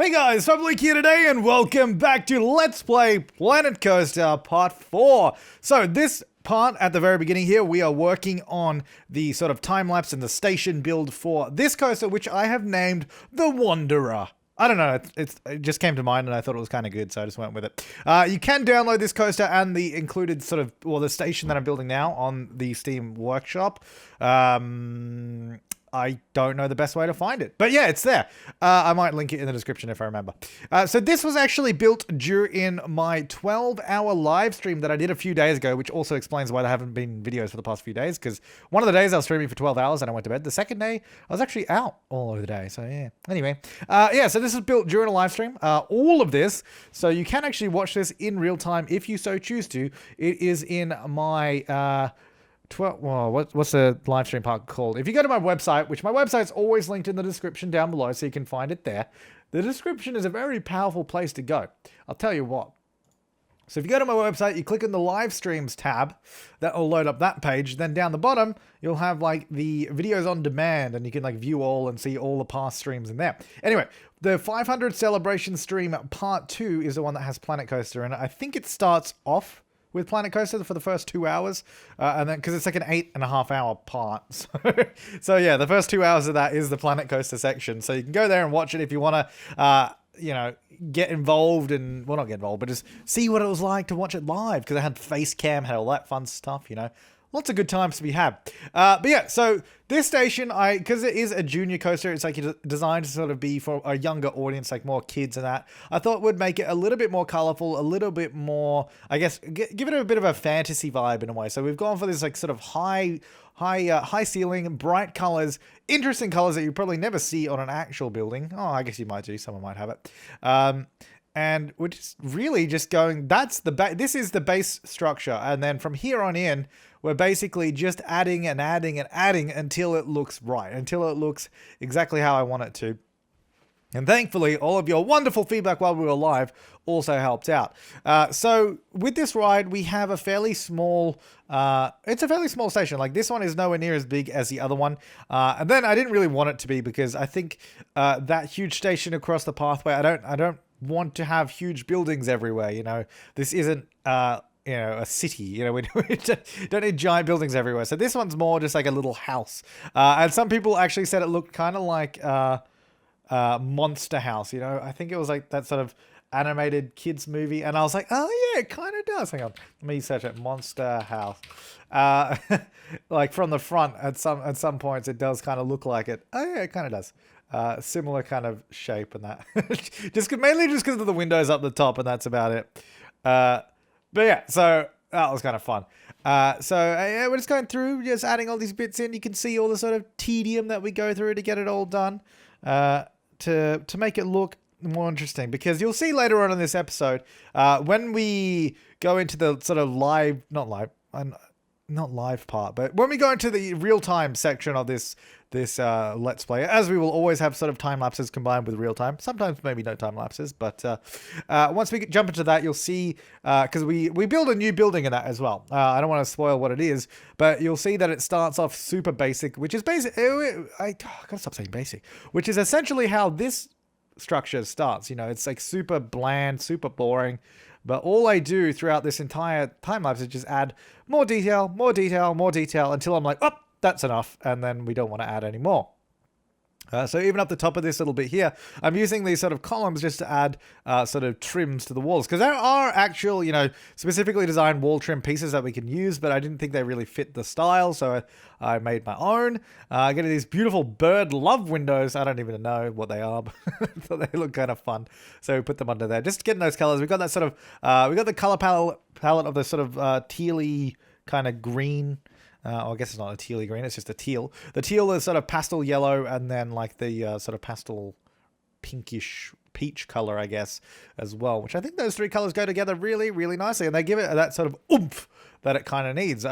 Hey guys, Flabaliki here today and welcome back to Let's Play Planet Coaster Part 4. So this part at the very beginning here, we are working on the sort of time-lapse and the station build for this coaster, which I have named the Wanderer. I don't know, it just came to mind and I thought it was kind of good, so I just went with it. You can download this coaster and the included sort of, well, the station that I'm building now on the Steam Workshop. I don't know the best way to find it. But yeah, it's there. I might link it in the description if I remember. So this was actually built during my 12-hour live stream that I did a few days ago, which also explains why there haven't been videos for the past few days, because one of the days I was streaming for 12 hours and I went to bed. The second day, I was actually out all of the day. So yeah. Anyway, yeah, so this was built during a live stream. All of this, so you can actually watch this in real time if you so choose to. It is in my... well, what's the live stream part called? If you go to my website, which my website's always linked in the description down below, so you can find it there. The description is a very powerful place to go. I'll tell you what. So if you go to my website, you click on the live streams tab, that will load up that page. Then down the bottom, you'll have like the videos on demand, and you can like view all and see all the past streams in there. Anyway, the 500 celebration stream part 2 is the one that has Planet Coaster, and I think it starts off with Planet Coaster for the first 2 hours, and then because it's like an 8.5 hour part, so yeah, the first 2 hours of that is the Planet Coaster section. So you can go there and watch it if you want to, you know, get involved and, well, not get involved, but just see what it was like to watch it live, because I had face cam, had all that fun stuff, you know. Lots of good times to be had. But yeah, so this station, because it is a junior coaster, it's like designed to sort of be for a younger audience, like more kids and that. I thought would make it a little bit more colorful, a little bit more, I guess, give it a bit of a fantasy vibe in a way. So we've gone for this like sort of high ceiling, bright colors, interesting colors that you probably never see on an actual building. Oh, I guess you might do. Someone might have it. And we're just really just going, this is the base structure. And then from here on in, we're basically just adding and adding and adding until it looks right, until it looks exactly how I want it to. And thankfully, all of your wonderful feedback while we were live also helped out. So with this ride, we have a fairly small, it's a fairly small station. Like this one is nowhere near as big as the other one. And then I didn't really want it to be, because I think that huge station across the pathway, I don't want to have huge buildings everywhere. You know, this isn't, you know, a city, you know, we don't need giant buildings everywhere. So this one's more just like a little house. And some people actually said it looked kind of like Monster House, you know. I think it was like that sort of animated kids movie. And I was like, oh yeah, it kind of does. Hang on, let me search it. Monster House. Like from the front at some points, it does kind of look like it. Oh yeah, it kind of does. Similar kind of shape and that. mainly just because of the windows up the top, and that's about it. But yeah, so that was kind of fun. Yeah, we're just going through, just adding all these bits in. You can see all the sort of tedium that we go through to get it all done, to make it look more interesting. Because you'll see later on in this episode, when we go into the sort of not live part, but when we go into the real-time section of this Let's Play, as we will always have sort of time lapses combined with real time, sometimes maybe no time lapses, but once we jump into that, you'll see, because we build a new building in that as well. I don't want to spoil what it is, but you'll see that it starts off super basic, which is basic. I gotta stop saying basic, which is essentially how this structure starts. You know, it's like super bland, super boring. But all I do throughout this entire time lapse is just add more detail, more detail, more detail, until I'm like, oh, that's enough. And then we don't want to add any more. So even up the top of this little bit here, I'm using these sort of columns just to add sort of trims to the walls. Because there are actual, you know, specifically designed wall trim pieces that we can use, but I didn't think they really fit the style, so I made my own. Getting these beautiful bird love windows. I don't even know what they are, but I thought they look kind of fun. So we put them under there. Just getting those colors. We've got that sort of, we got the color palette of the sort of tealy kind of green. I guess it's not a tealy green, it's just a teal. The teal is sort of pastel yellow, and then like the sort of pastel pinkish peach color, I guess, as well, which I think those three colors go together really, really nicely, and they give it that sort of oomph that it kind of needs.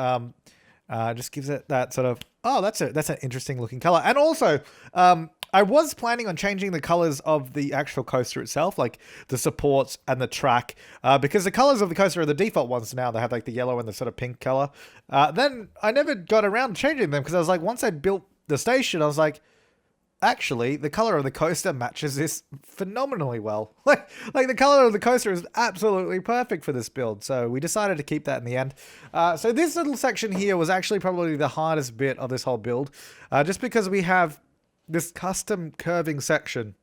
Just gives it that sort of, oh, that's an interesting looking color. And also, I was planning on changing the colors of the actual coaster itself, like the supports and the track, because the colors of the coaster are the default ones now. They have like the yellow and the sort of pink color. Then I never got around to changing them, because I was like, once I built the station, I was like, actually, the color of the coaster matches this phenomenally well. Like the color of the coaster is absolutely perfect for this build. So we decided to keep that in the end. So this little section here was actually probably the hardest bit of this whole build, just because we have this custom curving section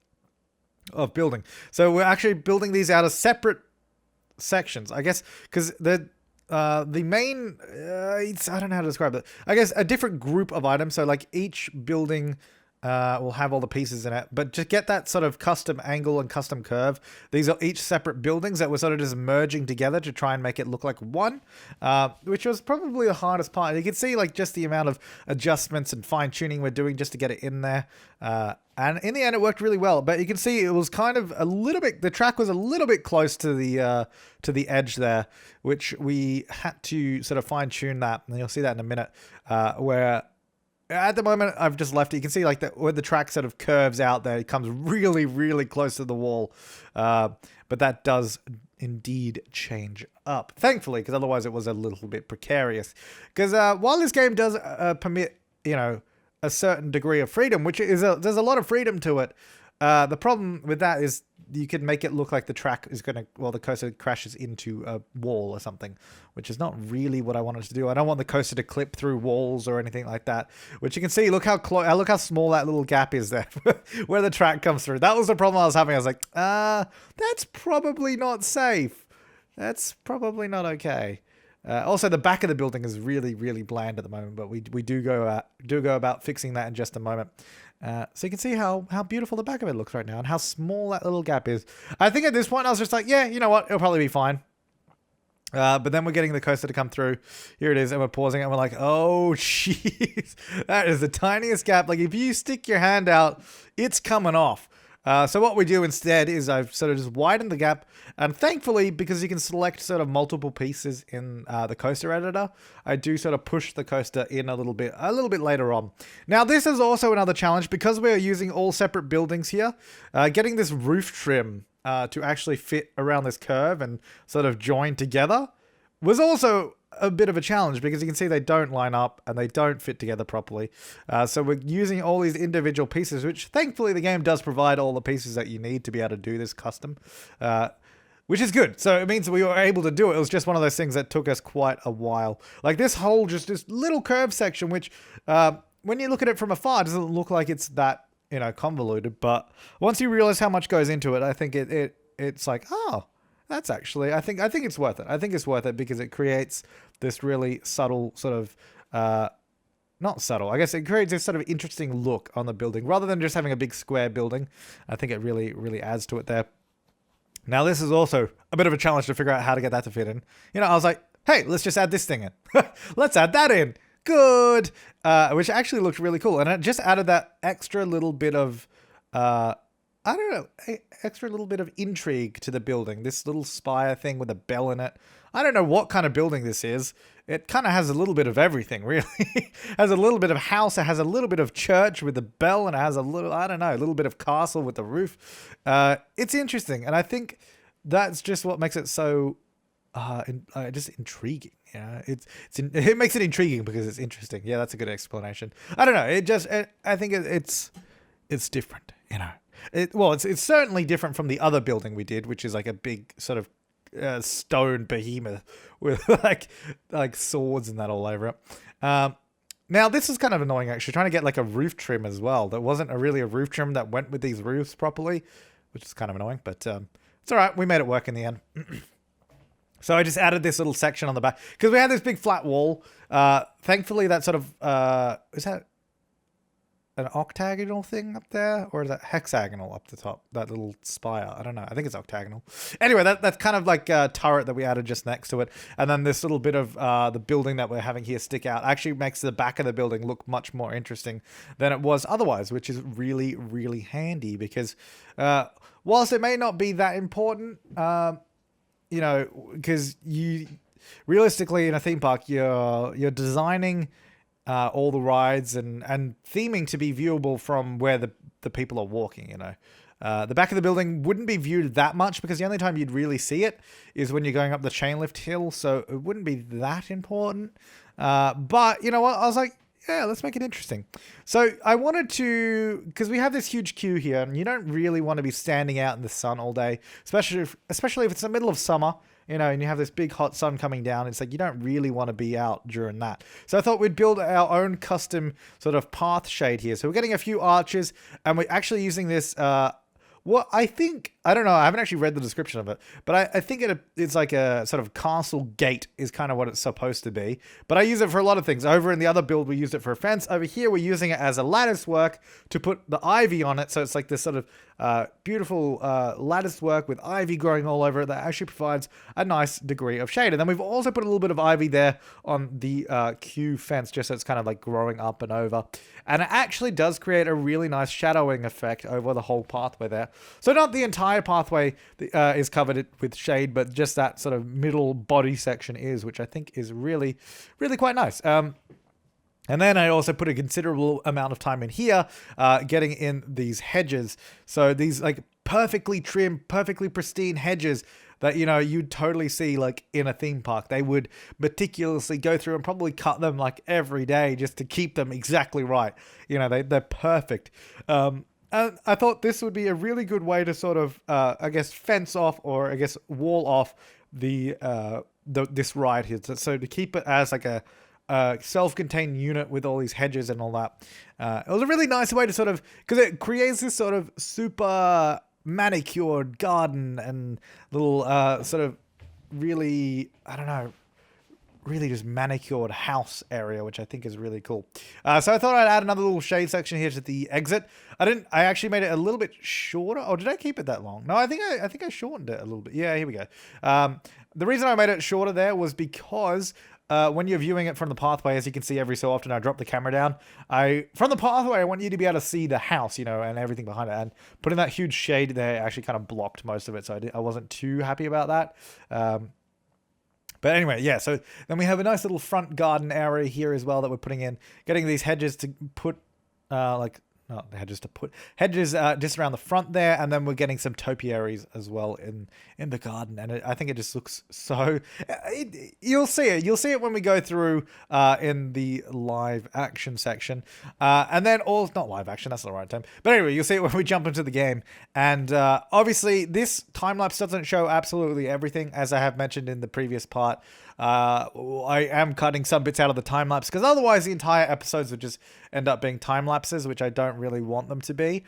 of building. So we're actually building these out of separate sections, I guess, because the main, I don't know how to describe it. I guess a different group of items. So like each building will have all the pieces in it, but to get that sort of custom angle and custom curve, these are each separate buildings that we're sort of just merging together to try and make it look like one, which was probably the hardest part. You can see like just the amount of adjustments and fine tuning we're doing just to get it in there. And in the end, it worked really well. But you can see it was kind of a little bit, the track was a little bit close to the edge there, which we had to sort of fine tune that. And you'll see that in a minute, where at the moment I've just left it. You can see like that where the track sort of curves out there, it comes really, really close to the wall. But that does indeed change up, thankfully, because otherwise it was a little bit precarious. Because while this game does permit, a certain degree of freedom, which is there's a lot of freedom to it. The problem with that is you could make it look like the track is going to, well, the coaster crashes into a wall or something, which is not really what I wanted to do. I don't want the coaster to clip through walls or anything like that, which you can see, look how small that little gap is there where the track comes through. That was the problem I was having. I was like, that's probably not safe. That's probably not okay. Also, the back of the building is really, really bland at the moment, but we do go about fixing that in just a moment. So you can see how beautiful the back of it looks right now and how small that little gap is. I think at this point I was just like, yeah, you know what? It'll probably be fine. But then we're getting the coaster to come through. Here it is, and we're pausing it, and we're like, oh, jeez. That is the tiniest gap. Like, if you stick your hand out, it's coming off. So what we do instead is I've sort of just widened the gap, and thankfully, because you can select sort of multiple pieces in the coaster editor, I do sort of push the coaster in a little bit later on. Now, this is also another challenge because we're using all separate buildings here. Getting this roof trim to actually fit around this curve and sort of join together was also a bit of a challenge because you can see they don't line up and they don't fit together properly. So we're using all these individual pieces, which thankfully the game does provide all the pieces that you need to be able to do this custom, which is good. So it means we were able to do it. It was just one of those things that took us quite a while. Like this whole, just this little curve section, which when you look at it from afar, it doesn't look like it's that, convoluted. But once you realize how much goes into it, I think it's like, oh, that's actually, I think it's worth it. I think it's worth it because it creates this really subtle sort of, not subtle, I guess it creates this sort of interesting look on the building rather than just having a big square building. I think it really, really adds to it there. Now, this is also a bit of a challenge to figure out how to get that to fit in. I was like, hey, let's just add this thing in. Let's add that in. Good. Which actually looked really cool. And it just added that extra little bit of, I don't know, extra little bit of intrigue to the building. This little spire thing with a bell in it. I don't know what kind of building this is. It kind of has a little bit of everything, really. It has a little bit of house. It has a little bit of church with the bell, and it has a little, I don't know, a little bit of castle with the roof. It's interesting, and I think that's just what makes it so just intriguing. It makes it intriguing because it's interesting. Yeah, that's a good explanation. I don't know. I think it's different. It's certainly different from the other building we did, which is like a big sort of stone behemoth with like swords and that all over it. Now this is kind of annoying actually, trying to get like a roof trim as well. There wasn't really a roof trim that went with these roofs properly, which is kind of annoying, but it's all right. We made it work in the end. So I just added this little section on the back because we had this big flat wall. Thankfully that sort of is that an octagonal thing up there, or is that hexagonal up the top, that little spire? I don't know. I think it's octagonal. Anyway, that's kind of like a turret that we added just next to it. And then this little bit of the building that we're having here stick out actually makes the back of the building look much more interesting than it was otherwise, which is really, really handy because whilst it may not be that important, because you realistically in a theme park, you're designing all the rides and theming to be viewable from where the people are walking, The back of the building wouldn't be viewed that much because the only time you'd really see it is when you're going up the chain lift hill, so it wouldn't be that important. But you know what? I was like, Yeah, let's make it interesting. So I wanted to, because we have this huge queue here, and you don't really want to be standing out in the sun all day, especially if it's the middle of summer, and you have this big hot sun coming down. It's like you don't really want to be out during that. So I thought we'd build our own custom sort of path shade here. So we're getting a few arches, and we're actually using this what I think, I don't know, I haven't actually read the description of it, but I think it's like a sort of castle gate is kind of what it's supposed to be. But I use it for a lot of things. Over in the other build, we used it for a fence. Over here, we're using it as a lattice work to put the ivy on it. So it's like this sort of beautiful lattice work with ivy growing all over it that actually provides a nice degree of shade. And then we've also put a little bit of ivy there on the queue fence, just so it's kind of like growing up and over. And it actually does create a really nice shadowing effect over the whole pathway there. So not the entire pathway is covered with shade, but just that sort of middle body section is, which I think is really, really quite nice. And then I also put a considerable amount of time in here getting in these hedges. So these like perfectly trimmed, perfectly pristine hedges that, you'd totally see like in a theme park. They would meticulously go through and probably cut them like every day just to keep them exactly right. They're perfect. And I thought this would be a really good way to sort of, I guess, fence off or I guess wall off this ride here. So to keep it as like a self-contained unit with all these hedges and all that. It was a really nice way to sort of, because it creates this sort of super manicured garden and little sort of really, I don't know, really just manicured house area, which I think is really cool. So I thought I'd add another little shade section here to the exit. I actually made it a little bit shorter. Oh, did I keep it that long? No, I think I shortened it a little bit. Yeah, here we go. The reason I made it shorter there was because when you're viewing it from the pathway, as you can see every so often, I drop the camera down. From the pathway, I want you to be able to see the house, and everything behind it. And putting that huge shade there actually kind of blocked most of it, so I wasn't too happy about that. But anyway, yeah, so then we have a nice little front garden area here as well that we're putting in. Getting these hedges to put, hedges just around the front there, and then we're getting some topiaries as well in the garden, and I think it just looks so. You'll see it when we go through in the live action section, and then not live action. That's not the right term, but anyway, you'll see it when we jump into the game. And obviously, this time lapse doesn't show absolutely everything, as I have mentioned in the previous part. I am cutting some bits out of the time lapse because otherwise the entire episodes would just end up being time lapses, which I don't really want them to be.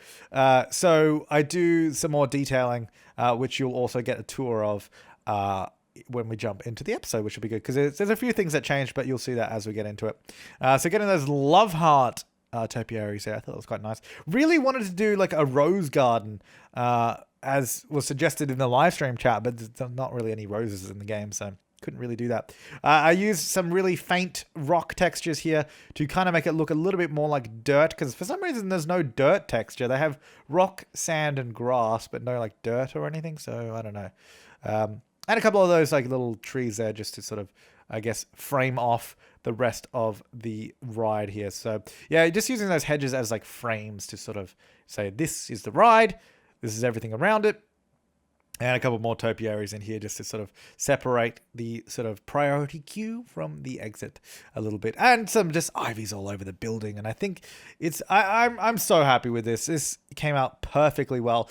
So I do some more detailing, which you'll also get a tour of when we jump into the episode, which will be good because there's a few things that changed, but you'll see that as we get into it. So getting those love heart topiaries there, I thought it was quite nice. Really wanted to do like a rose garden, as was suggested in the live stream chat, but there's not really any roses in the game, so couldn't really do that. I used some really faint rock textures here to kind of make it look a little bit more like dirt, because for some reason there's no dirt texture. They have rock, sand, and grass, but no like dirt or anything, so I don't know. And a couple of those like little trees there just to sort of, I guess, frame off the rest of the ride here. So yeah, just using those hedges as like frames to sort of say, this is the ride, this is everything around it. And a couple more topiaries in here just to sort of separate the sort of priority queue from the exit a little bit. And some just ivies all over the building. And I think I'm so happy with this. This came out perfectly well.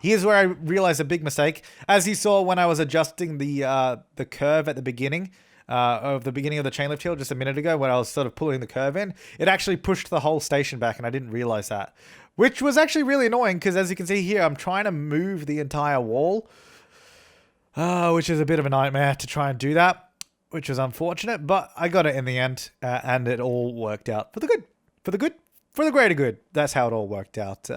Here's where I realized a big mistake. As you saw when I was adjusting the curve at the beginning of the chain lift hill just a minute ago, when I was sort of pulling the curve in, it actually pushed the whole station back, and I didn't realize that. Which was actually really annoying, because as you can see here, I'm trying to move the entire wall, which is a bit of a nightmare to try and do that, which was unfortunate, but I got it in the end, and it all worked out for the good, for the greater good. That's how it all worked out.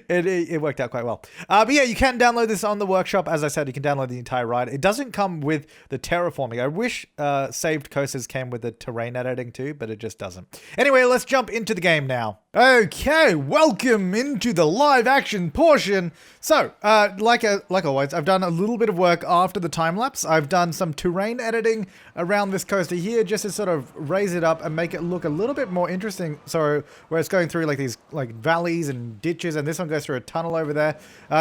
It worked out quite well. But yeah, you can download this on the workshop. As I said, you can download the entire ride. It doesn't come with the terraforming. I wish saved coasters came with the terrain editing too, but it just doesn't. Anyway, let's jump into the game now. Okay, welcome into the live action portion. So, like always, I've done a little bit of work after the time lapse. I've done some terrain editing around this coaster here just to sort of raise it up and make it look a little bit more interesting. So, where it's going through like these like valleys and ditches, and this one goes through a tunnel over there.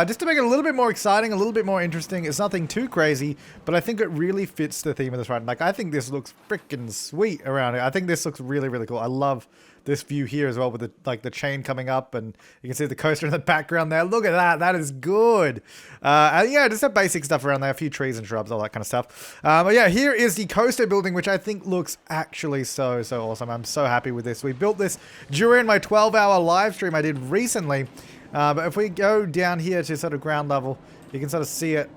Just to make it a little bit more exciting, a little bit more interesting. It's nothing too crazy, but I think it really fits the theme of this ride. Like, I think this looks freaking sweet around here. I think this looks really, really cool. I love this view here as well with the chain coming up, and you can see the coaster in the background there. Look at that. That is good. And yeah, just some basic stuff around there. A few trees and shrubs, all that kind of stuff. But yeah, here is the coaster building, which I think looks actually so awesome. I'm so happy with this. We built this during my 12-hour live stream I did recently. But if we go down here to sort of ground level, you can sort of see it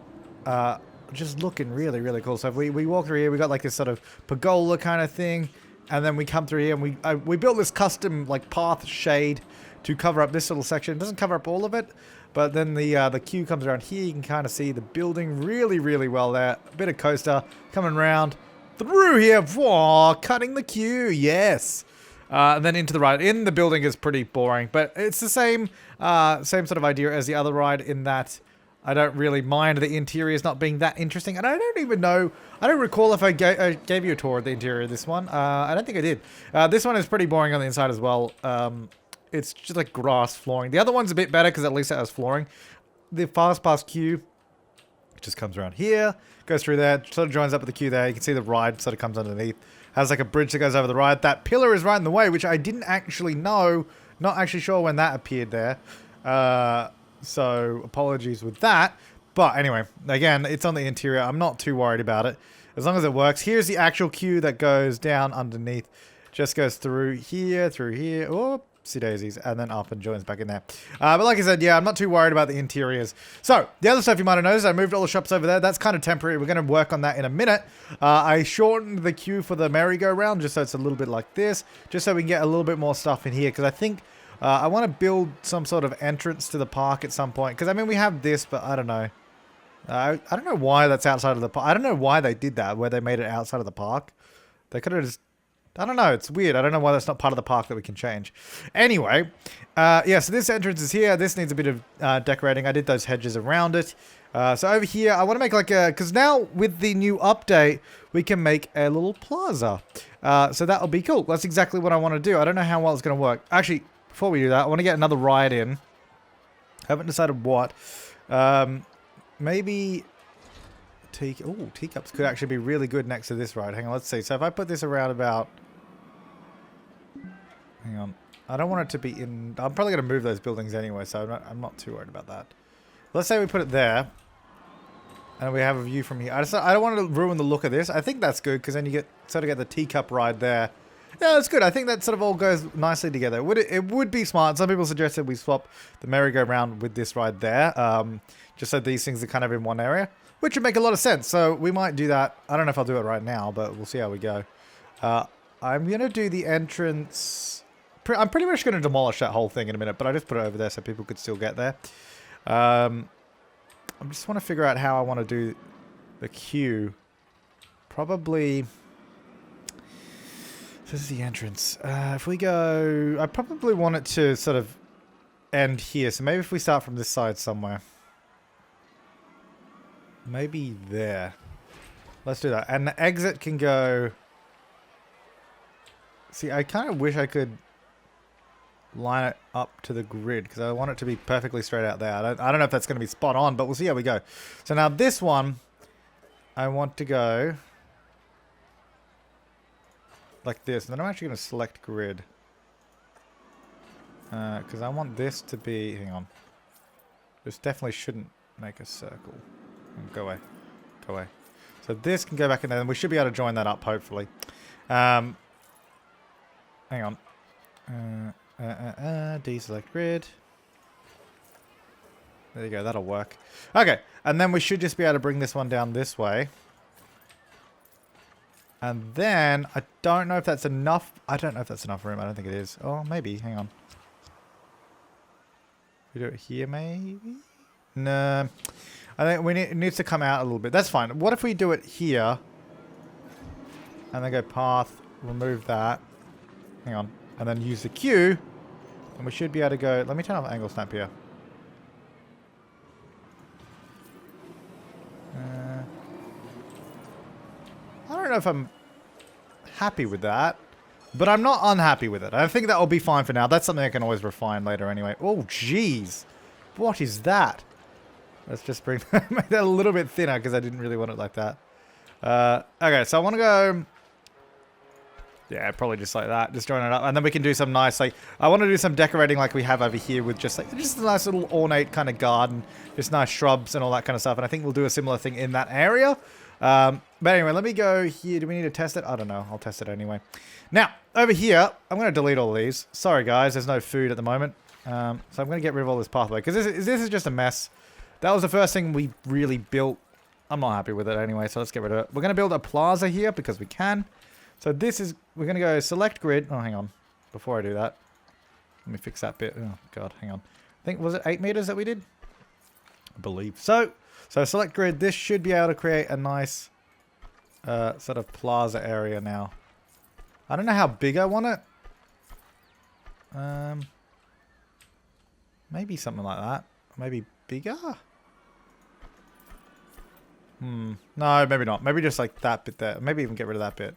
just looking really, really cool. So if we walk through here, we got like this sort of pergola kind of thing. And then we come through here and we built this custom like path shade to cover up this little section. It doesn't cover up all of it, but then the queue comes around here. You can kind of see the building really, really well there. A bit of coaster coming around through here. Whoa, cutting the queue. Yes. And then into the ride. In the building is pretty boring, but it's the same sort of idea as the other ride in that I don't really mind the interiors not being that interesting. And I don't even know, I don't recall if I gave you a tour of the interior of this one. I don't think I did. This one is pretty boring on the inside as well. It's just like grass flooring. The other one's a bit better because at least it has flooring. The fast pass queue just comes around here, goes through there, sort of joins up with the queue there. You can see the ride sort of comes underneath. Has like a bridge that goes over the ride. That pillar is right in the way, which I didn't actually know. Not actually sure when that appeared there. So apologies with that. But anyway, again, it's on the interior. I'm not too worried about it. As long as it works. Here's the actual queue that goes down underneath. Just goes through here. Oh, see daisies. And then up and joins back in there. But like I said, yeah, I'm not too worried about the interiors. So, the other stuff you might have noticed, I moved all the shops over there. That's kind of temporary. We're going to work on that in a minute. I shortened the queue for the merry-go-round just so it's a little bit like this. Just so we can get a little bit more stuff in here. Because I think I want to build some sort of entrance to the park at some point. Because, I mean, we have this, but I don't know. I don't know why that's outside of the park. I don't know why they did that, where they made it outside of the park. They could have just... I don't know. It's weird. I don't know why that's not part of the park that we can change. Anyway, yeah, so this entrance is here. This needs a bit of decorating. I did those hedges around it. So over here, I want to make like a... Because now, with the new update, we can make a little plaza. So that'll be cool. That's exactly what I want to do. I don't know how well it's going to work. Actually... Before we do that, I want to get another ride in. Haven't decided what. Maybe... teacups could actually be really good next to this ride. Hang on, let's see. So if I put this around about... Hang on. I don't want it to be in... I'm probably going to move those buildings anyway, so I'm not too worried about that. Let's say we put it there. And we have a view from here. I don't want to ruin the look of this. I think that's good, because then you sort of get the teacup ride there. Yeah, that's good. I think that sort of all goes nicely together. It would be smart. Some people suggested we swap the merry-go-round with this ride there. Just so these things are kind of in one area. Which would make a lot of sense. So we might do that. I don't know if I'll do it right now, but we'll see how we go. I'm going to do the entrance... I'm pretty much going to demolish that whole thing in a minute, but I just put it over there so people could still get there. I just want to figure out how I want to do the queue. Probably... This is the entrance. If we go... I probably want it to sort of end here. So maybe if we start from this side somewhere. Maybe there. Let's do that. And the exit can go... See, I kind of wish I could line it up to the grid. Because I want it to be perfectly straight out there. I don't know if that's going to be spot on, but we'll see how we go. So now this one, I want to go... like this, and then I'm actually going to select grid because I want this to be, hang on, this definitely shouldn't make a circle. Go away. So this can go back in there, and we should be able to join that up hopefully. Hang on, deselect grid. There you go, that'll work. Okay, and then we should just be able to bring this one down this way. And then, I don't know if that's enough. I don't know if that's enough room. I don't think it is. Oh, maybe. Hang on. We do it here, maybe? No. I think it needs to come out a little bit. That's fine. What if we do it here? And then go path, remove that. Hang on. And then use the queue. And we should be able to go... Let me turn off angle snap here. I don't know if I'm happy with that. But I'm not unhappy with it. I think that will be fine for now. That's something I can always refine later anyway. Oh, jeez. What is that? Let's just bring make that a little bit thinner because I didn't really want it like that. Okay, so I want to go... Yeah, probably just like that. Just join it up. And then we can do some nice, like... I want to do some decorating like we have over here with just like... Just a nice little ornate kind of garden. Just nice shrubs and all that kind of stuff. And I think we'll do a similar thing in that area. But anyway, let me go here. Do we need to test it? I don't know. I'll test it anyway. Now, over here, I'm going to delete all of these. Sorry, guys. There's no food at the moment. So I'm going to get rid of all this pathway. Because this is just a mess. That was the first thing we really built. I'm not happy with it anyway, so let's get rid of it. We're going to build a plaza here because we can. So this is... We're going to go select grid. Oh, hang on. Before I do that, let me fix that bit. Oh, God. Hang on. I think, was it 8 meters that we did? I believe. So select grid. This should be able to create a nice sort of plaza area now. I don't know how big I want it. Maybe something like that. Maybe bigger? No, maybe not. Maybe just like that bit there. Maybe even get rid of that bit.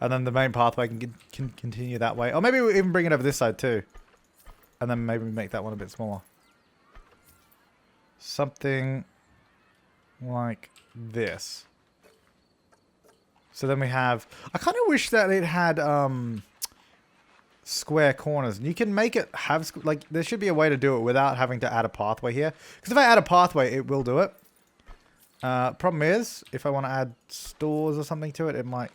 And then the main pathway can continue that way. Or maybe we'll even bring it over this side too. And then maybe make that one a bit smaller. Something like this. So then we have... I kind of wish that it had square corners. And you can make it have... Like, there should be a way to do it without having to add a pathway here. Because if I add a pathway, it will do it. Problem is, if I want to add stores or something to it, it might...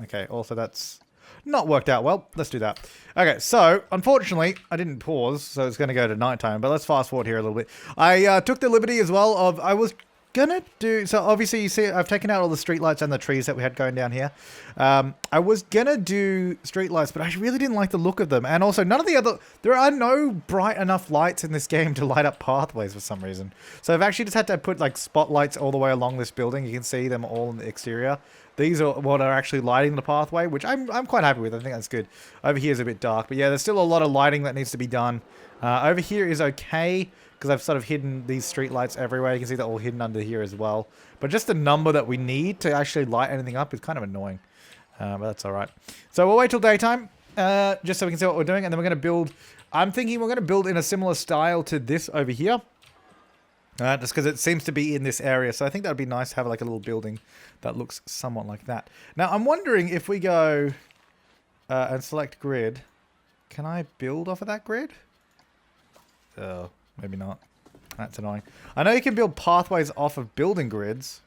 okay, also that's not worked out well. Let's do that. Okay, so, unfortunately, I didn't pause, so it's going to go to nighttime. But let's fast forward here a little bit. I took the liberty as well of... I was gonna do... So, obviously, you see, I've taken out all the streetlights and the trees that we had going down here. I was gonna do streetlights, but I really didn't like the look of them. And also, none of the other... There are no bright enough lights in this game to light up pathways for some reason. So, I've actually just had to put, like, spotlights all the way along this building. You can see them all in the exterior. These are what are actually lighting the pathway, which I'm quite happy with. I think that's good. Over here is a bit dark. But, yeah, there's still a lot of lighting that needs to be done. Over here is okay, because I've sort of hidden these street lights everywhere. You can see they're all hidden under here as well. But just the number that we need to actually light anything up is kind of annoying. But that's all right. So we'll wait till daytime, just so we can see what we're doing. And then we're going to build... I'm thinking we're going to build in a similar style to this over here. Just because it seems to be in this area. So I think that would be nice to have like a little building that looks somewhat like that. Now, I'm wondering if we go and select grid. Can I build off of that grid? Oh, maybe not. That's annoying. I know you can build pathways off of building grids.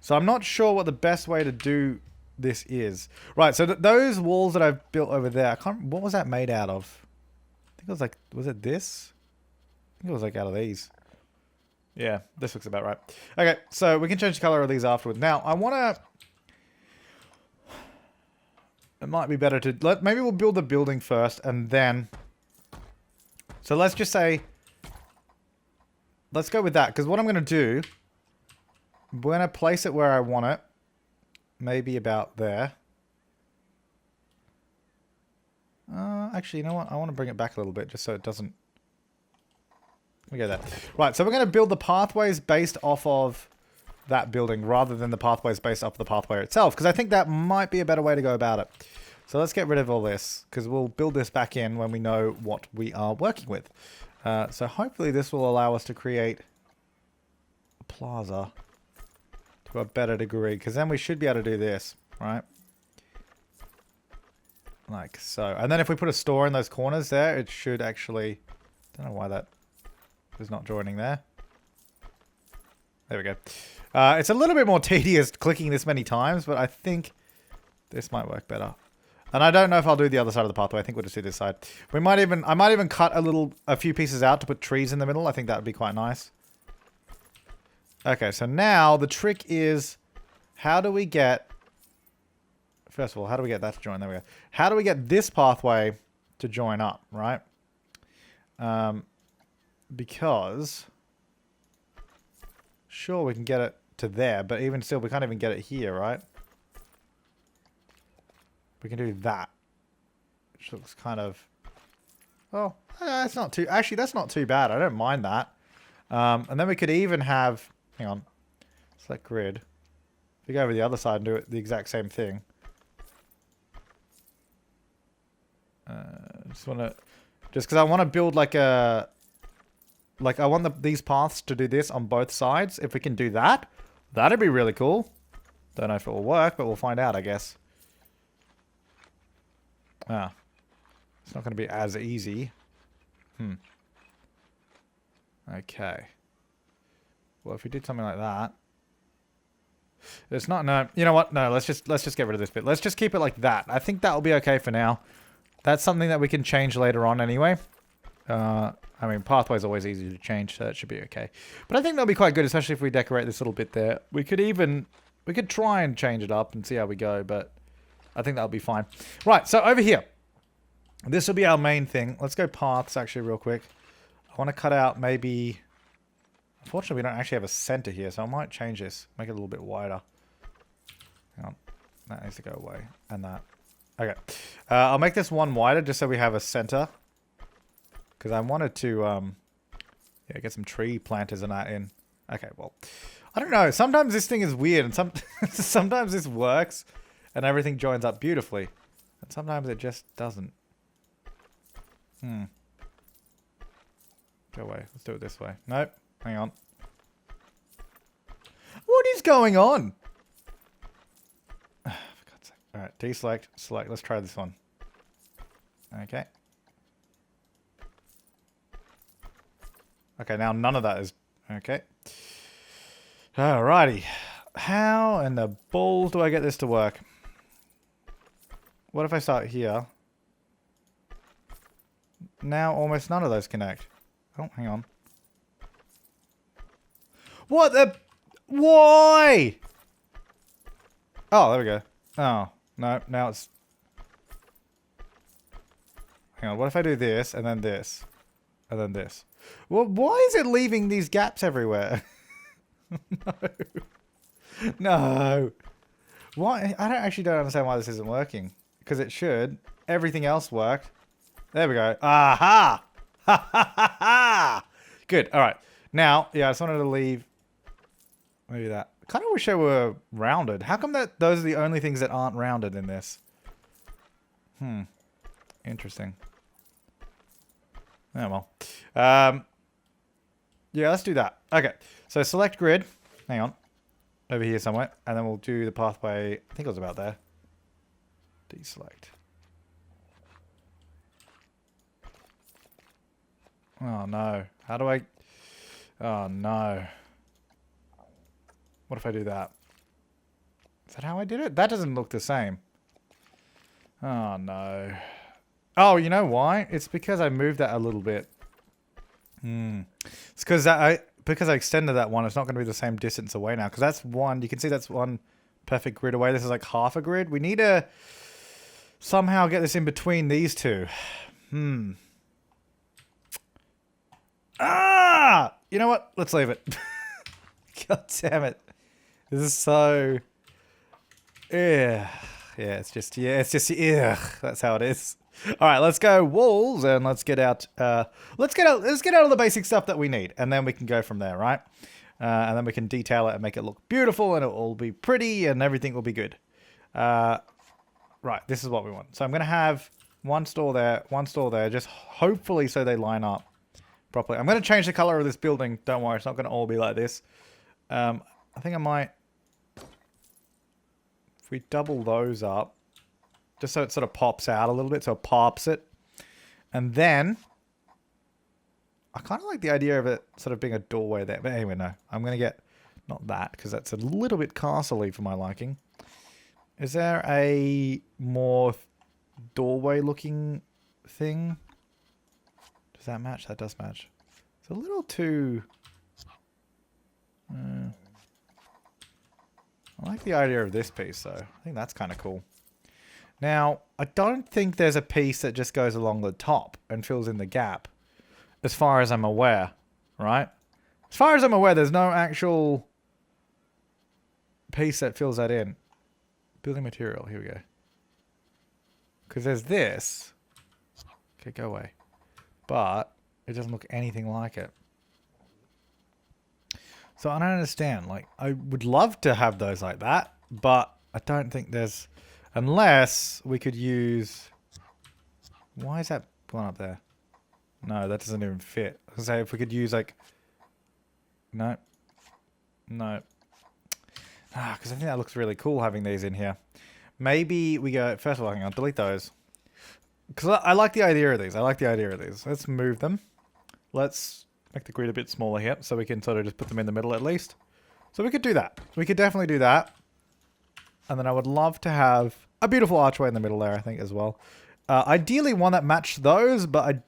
So I'm not sure what the best way to do this is. Right, so those walls that I've built over there, I can't... What was that made out of? I think it was like... Was it this? I think it was like out of these. Yeah, this looks about right. Okay, so we can change the color of these afterwards. Now, I want to... It might be better to... Maybe we'll build the building first, and then... So let's just say... Let's go with that, because what I'm going to do... I'm going to place it where I want it. Maybe about there. Actually, you know what? I want to bring it back a little bit, just so it doesn't... We go there. Right, so we're going to build the pathways based off of that building rather than the pathways based off the pathway itself, because I think that might be a better way to go about it. So let's get rid of all this, because we'll build this back in when we know what we are working with. So hopefully this will allow us to create a plaza to a better degree, because then we should be able to do this, right? Like so. And then if we put a store in those corners there, it should actually... I don't know why that... is not joining there. There we go. It's a little bit more tedious clicking this many times, but I think this might work better. And I don't know if I'll do the other side of the pathway. I think we'll just do this side. I might even cut a few pieces out to put trees in the middle. I think that would be quite nice. Okay, so now the trick is, how do we get... First of all, how do we get that to join? There we go. How do we get this pathway to join up, right? Because... Sure, we can get it to there, but even still, we can't even get it here, right? We can do that. Which looks kind of... Oh, that's not too... Actually, that's not too bad. I don't mind that. And then we could even have... Hang on. Select grid. If we go over the other side and do it the exact same thing. Just because I want to build like a, like I want these paths to do this on both sides. If we can do that, that'd be really cool. Don't know if it will work, but we'll find out, I guess. Ah, it's not going to be as easy. Okay. Well, if we did something like that, it's not. No, you know what? No, let's just get rid of this bit. Let's just keep it like that. I think that'll be okay for now. That's something that we can change later on anyway. I mean, pathway's always easy to change, so that should be okay. But I think that'll be quite good, especially if we decorate this little bit there. We could try and change it up and see how we go, but I think that'll be fine. Right, so over here, this will be our main thing. Let's go paths actually real quick. I want to cut out maybe. Unfortunately, we don't actually have a center here, so I might change this, make it a little bit wider. Hang on, that needs to go away, and that. Okay, I'll make this one wider just so we have a center. Because I wanted to, yeah, get some tree planters and that in. Okay, well, I don't know. Sometimes this thing is weird, and sometimes this works, and everything joins up beautifully, and sometimes it just doesn't. Go away. Let's do it this way. Nope. Hang on. What is going on? For God's sake. All right, deselect, select. Let's try this one. Okay. Okay, now none of that is... Okay. Alrighty. How in the balls do I get this to work? What if I start here? Now almost none of those connect. Oh, hang on. What the... Why? Oh, there we go. Oh, no, now it's... Hang on, what if I do this, and then this, and then this? Well, why is it leaving these gaps everywhere? No. No. Why? I don't understand why this isn't working. Because it should. Everything else worked. There we go. Aha! Ha ha ha ha! Good. All right. Now, yeah, I just wanted to leave maybe that. I kind of wish they were rounded. How come that those are the only things that aren't rounded in this? Interesting. Oh, well. Yeah, let's do that. Okay. So select grid. Hang on. Over here somewhere. And then we'll do the pathway. I think it was about there. Deselect. Oh, no. How do I... Oh, no. What if I do that? Is that how I did it? That doesn't look the same. Oh, no. Oh, you know why? It's because I moved that a little bit. It's because I extended that one. It's not going to be the same distance away now. Because that's one. You can see that's one perfect grid away. This is like half a grid. We need to somehow get this in between these two. Ah! You know what? Let's leave it. God damn it. This is so... Yeah, it's just... That's how it is. All right, let's go walls and let's get out... let's get out all the basic stuff that we need. And then we can go from there, right? And then we can detail it and make it look beautiful and it will be pretty and everything will be good. Right, this is what we want. So I'm going to have one store there, just hopefully so they line up properly. I'm going to change the color of this building. Don't worry, it's not going to all be like this. I think I might... If we double those up, just so it sort of pops out a little bit, so it pops it. And then... I kind of like the idea of it sort of being a doorway there. But anyway, no. I'm going to get... Not that, because that's a little bit castle-y for my liking. Is there a more doorway-looking thing? Does that match? That does match. It's a little too... I like the idea of this piece, though. I think that's kind of cool. Now, I don't think there's a piece that just goes along the top and fills in the gap, as far as I'm aware, right? As far as I'm aware, there's no actual piece that fills that in. Building material, here we go. Because there's this. Okay, go away. But it doesn't look anything like it. So I don't understand. Like, I would love to have those like that, but I don't think there's... Unless we could use Why is that one up there? No, that doesn't even fit. I was gonna say if we could use like... No. No. Because I think that looks really cool having these in here. Maybe we go... First of all, hang on. Delete those. Because I like the idea of these. Let's move them. Let's make the grid a bit smaller here so we can sort of just put them in the middle at least. So we could do that. We could definitely do that. And then I would love to have a beautiful archway in the middle there, I think, as well. Ideally one that matched those, but I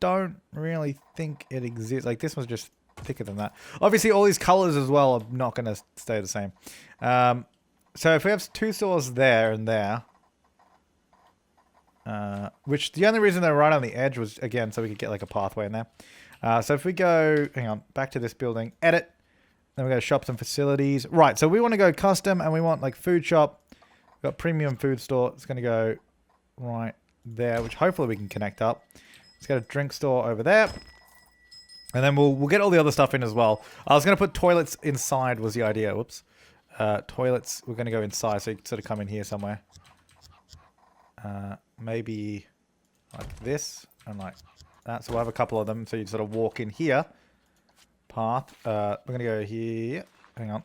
don't really think it exists. Like, this one's just thicker than that. Obviously, all these colors as well are not going to stay the same. So if we have 2 stores there and there, which the only reason they're right on the edge was, again, so we could get like a pathway in there. So if we go, hang on, back to this building, edit, then we go to shops and facilities. Right, so we want to go custom and we want like food shop. We've got premium food store. It's going to go right there, which hopefully we can connect up. Let's get a drink store over there. And then we'll get all the other stuff in as well. I was going to put toilets inside was the idea. Whoops. Toilets, we're going to go inside so you can sort of come in here somewhere. Maybe like this and like that. So we'll have a couple of them so you sort of walk in here. Path. We're going to go here. Hang on.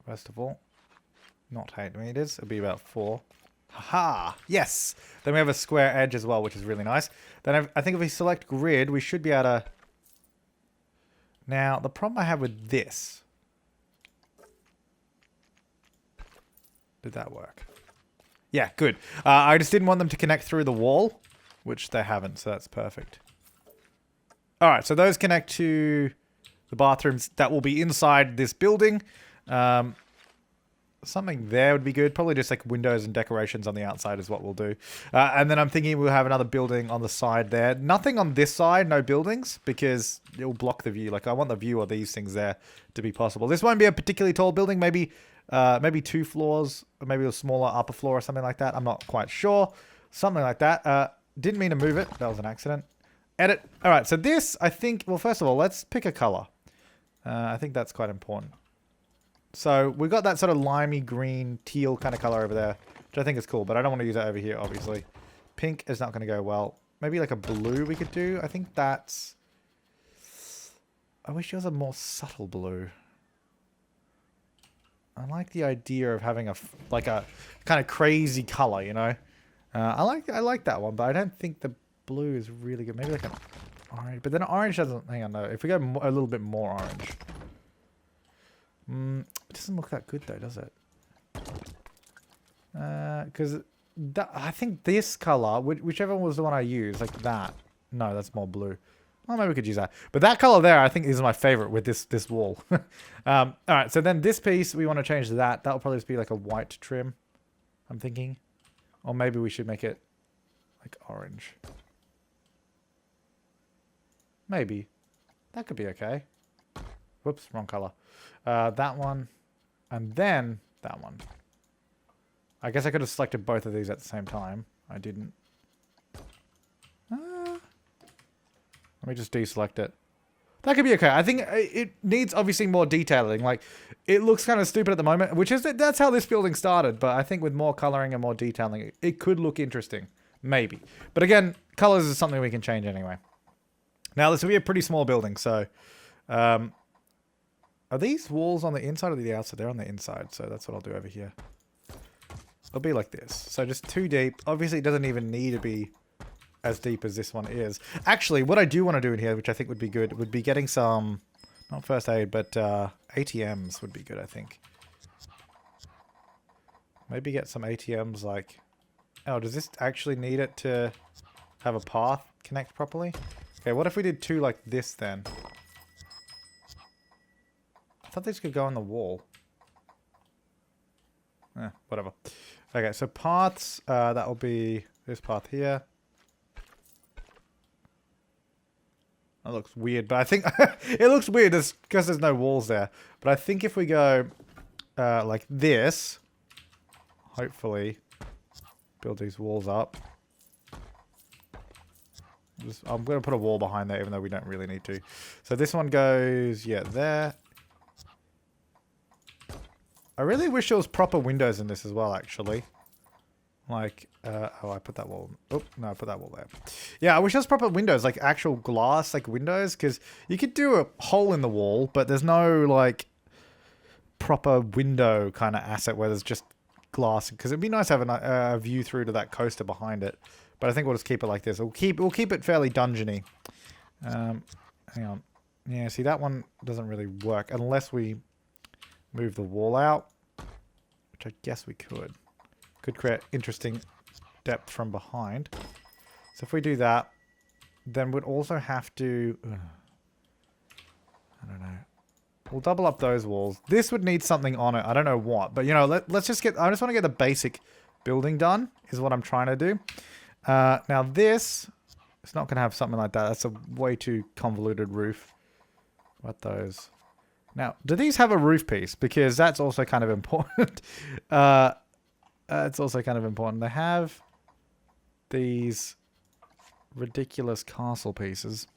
First of all, not 8 meters. It'll be about 4. Haha! Yes! Then we have a square edge as well, which is really nice. Then I think if we select grid, we should be able to... Now, the problem I have with this... Did that work? Yeah, good. I just didn't want them to connect through the wall, which they haven't, so that's perfect. Alright, so those connect to the bathrooms that will be inside this building. Something there would be good. Probably just like windows and decorations on the outside is what we'll do. And then I'm thinking we'll have another building on the side there. Nothing on this side, no buildings, because it'll block the view. Like, I want the view of these things there to be possible. This won't be a particularly tall building. Maybe 2 floors, or maybe a smaller upper floor or something like that. I'm not quite sure. Something like that. Didn't mean to move it. That was an accident. Edit. All right, so this, I think... Well, first of all, let's pick a color. I think that's quite important. So we've got that sort of limey green, teal kind of color over there, which I think is cool, but I don't want to use that over here, obviously. Pink is not going to go well. Maybe like a blue we could do. I think that's... I wish it was a more subtle blue. I like the idea of having a kind of crazy color, you know? I like that one, but I don't think the blue is really good. Maybe like an orange, but then orange doesn't... Hang on, no. If we go a little bit more orange... it doesn't look that good though, does it? Because I think this color, whichever was the one I used, like that. No, that's more blue. Well, maybe we could use that. But that color there, I think, is my favorite with this wall. All right, so then this piece, we want to change that. That'll probably just be like a white trim, I'm thinking. Or maybe we should make it like orange. Maybe. That could be okay. Whoops, wrong color. That one. And then that one. I guess I could have selected both of these at the same time. I didn't. Let me just deselect it. That could be okay. I think it needs obviously more detailing. Like, it looks kind of stupid at the moment, which is that's how this building started. But I think with more coloring and more detailing, it could look interesting. Maybe. But again, colors is something we can change anyway. Now, this will be a pretty small building, so... Are these walls on the inside or the outside? They're on the inside, so that's what I'll do over here. It'll be like this. So just 2 deep. Obviously, it doesn't even need to be as deep as this one is. Actually, what I do want to do in here, which I think would be good, would be getting some, not first aid, but ATMs would be good, I think. Maybe get some ATMs like... Oh, does this actually need it to have a path connect properly? Okay, what if we did 2 like this then? I thought these could go on the wall. Whatever. Okay, so paths, that will be this path here. That looks weird, but I think it looks weird because there's no walls there. But I think if we go like this, hopefully build these walls up. I'm going to put a wall behind there, even though we don't really need to. So this one goes, yeah, there. I really wish there was proper windows in this as well, actually. Like, oh, I put that wall. Oh, no, I put that wall there. Yeah, I wish there was proper windows, like actual glass, like windows, because you could do a hole in the wall, but there's no, like, proper window kind of asset where there's just glass. Because it'd be nice to have a view through to that coaster behind it. But I think we'll just keep it like this. We'll keep it fairly dungeony. Hang on. Yeah, see, that one doesn't really work unless we move the wall out, which I guess we could. Could create interesting depth from behind. So if we do that, then we'd also have to... I don't know. We'll double up those walls. This would need something on it. I don't know what. But, you know, let's just get... I just want to get the basic building done, is what I'm trying to do. Now this... It's not going to have something like that. That's a way too convoluted roof. What those? Now, do these have a roof piece? Because that's also kind of important. It's also kind of important. They have these ridiculous castle pieces.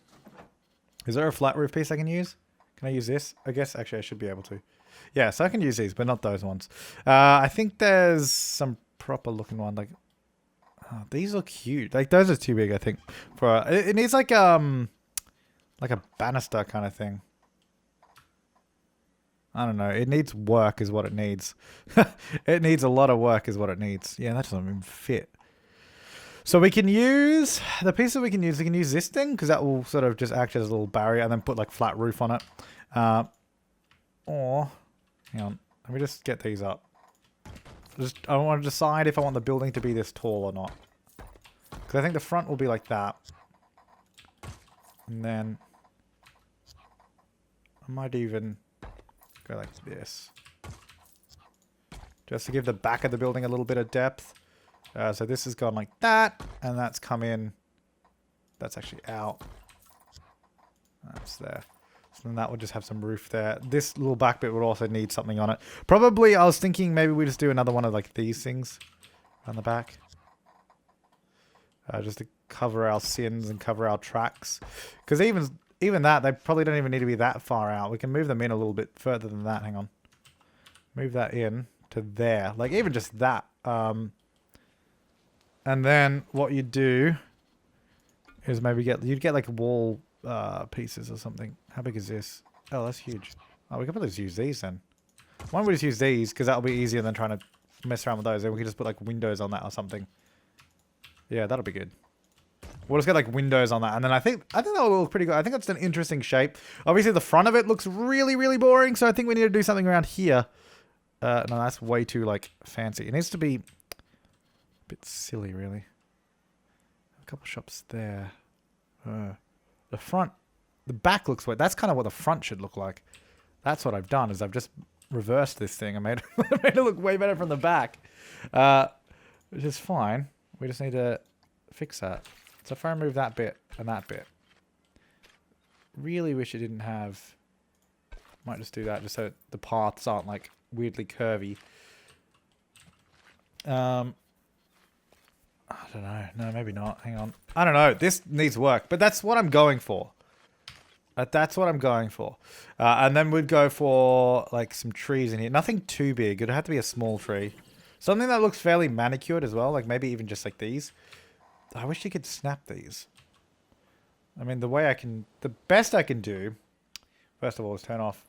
Is there a flat roof piece I can use? Can I use this? I guess actually I should be able to. Yeah, so I can use these, but not those ones. I think there's some proper looking one. Like, oh, these look cute. Like those are too big, I think. For it needs like a banister kind of thing. I don't know. It needs work is what it needs. It needs a lot of work is what it needs. Yeah, that doesn't even fit. So we can use... The piece that we can use this thing, because that will sort of just act as a little barrier and then put like flat roof on it. Or... Hang on. Let me just get these up. I want to decide if I want the building to be this tall or not. Because I think the front will be like that. And then... I might even... go like this. Just to give the back of the building a little bit of depth. So this has gone like that, and that's come in. That's actually out. That's there. So then that would just have some roof there. This little back bit would also need something on it. Probably, I was thinking maybe we just do another one of like these things on the back. Just to cover our sins and cover our tracks. Because even that, they probably don't even need to be that far out. We can move them in a little bit further than that. Hang on. Move that in to there. Like, even just that. And then what you do is maybe you'd get like wall pieces or something. How big is this? Oh, that's huge. Oh, we could probably just use these then. Why don't we just use these? Because that'll be easier than trying to mess around with those. Then we can just put like windows on that or something. Yeah, that'll be good. We'll just get like windows on that, and then I think that will look pretty good. I think that's an interesting shape. Obviously, the front of it looks really, really boring, so I think we need to do something around here. No, that's way too like fancy. It needs to be a bit silly, really. A couple shops there. The front, the back looks weird. That's kind of what the front should look like. That's what I've done. Is I've just reversed this thing and made it look way better from the back, which is fine. We just need to fix that. So if I remove that bit and that bit, really wish it didn't have, might just do that just so the paths aren't like weirdly curvy. I don't know. No, maybe not. Hang on. I don't know. This needs work, but that's what I'm going for. That's what I'm going for. And then we'd go for like some trees in here. Nothing too big. It'd have to be a small tree. Something that looks fairly manicured as well. Like maybe even just like these. I wish you could snap these. I mean, the best I can do, first of all, is turn off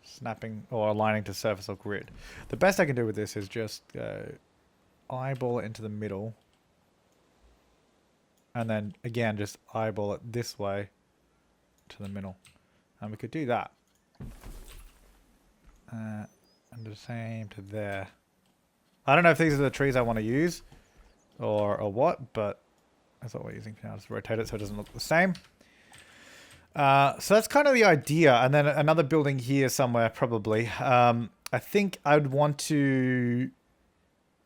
snapping or aligning to surface or grid. The best I can do with this is just eyeball it into the middle. And then, again, just eyeball it this way to the middle. And we could do that. And the same to there. I don't know if these are the trees I want to use or what, but that's what we're using for now. Just rotate it so it doesn't look the same. So that's kind of the idea. And then another building here somewhere, probably. I think I'd want to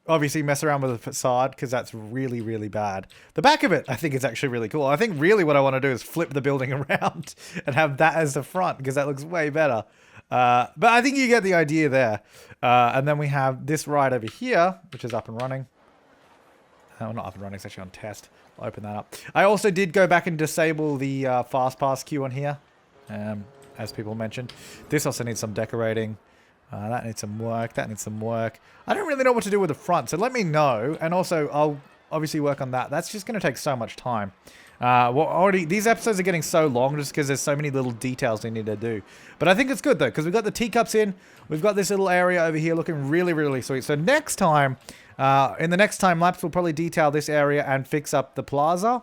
obviously mess around with the facade because that's really, really bad. The back of it, I think, is actually really cool. I think really what I want to do is flip the building around and have that as the front because that looks way better. But I think you get the idea there. And then we have this right over here, which is up and running. Oh, not up and running, it's actually on test. I'll open that up. I also did go back and disable the fast pass queue on here, as people mentioned. This also needs some decorating. That needs some work. That needs some work. I don't really know what to do with the front, so let me know. And also, I'll obviously work on that. That's just going to take so much time. These episodes are getting so long just because there's so many little details we need to do. But I think it's good, though, because we've got the teacups in. We've got this little area over here looking really, really sweet. So next time, in the next time lapse, we'll probably detail this area and fix up the plaza.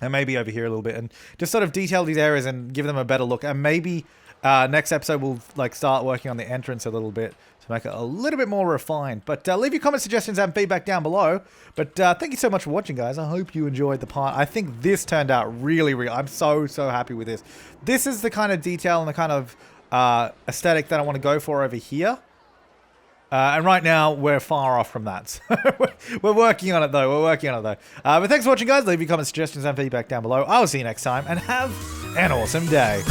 And maybe over here a little bit. And just sort of detail these areas and give them a better look. And maybe next episode we'll like start working on the entrance a little bit to make it a little bit more refined. But leave your comments, suggestions, and feedback down below. But thank you so much for watching, guys. I hope you enjoyed the part. I think this turned out really, really... I'm so happy with this. This is the kind of detail and the kind of aesthetic that I want to go for over here. And right now, we're far off from that. So we're working on it, though. But thanks for watching, guys. Leave your comments, suggestions, and feedback down below. I will see you next time, and have an awesome day.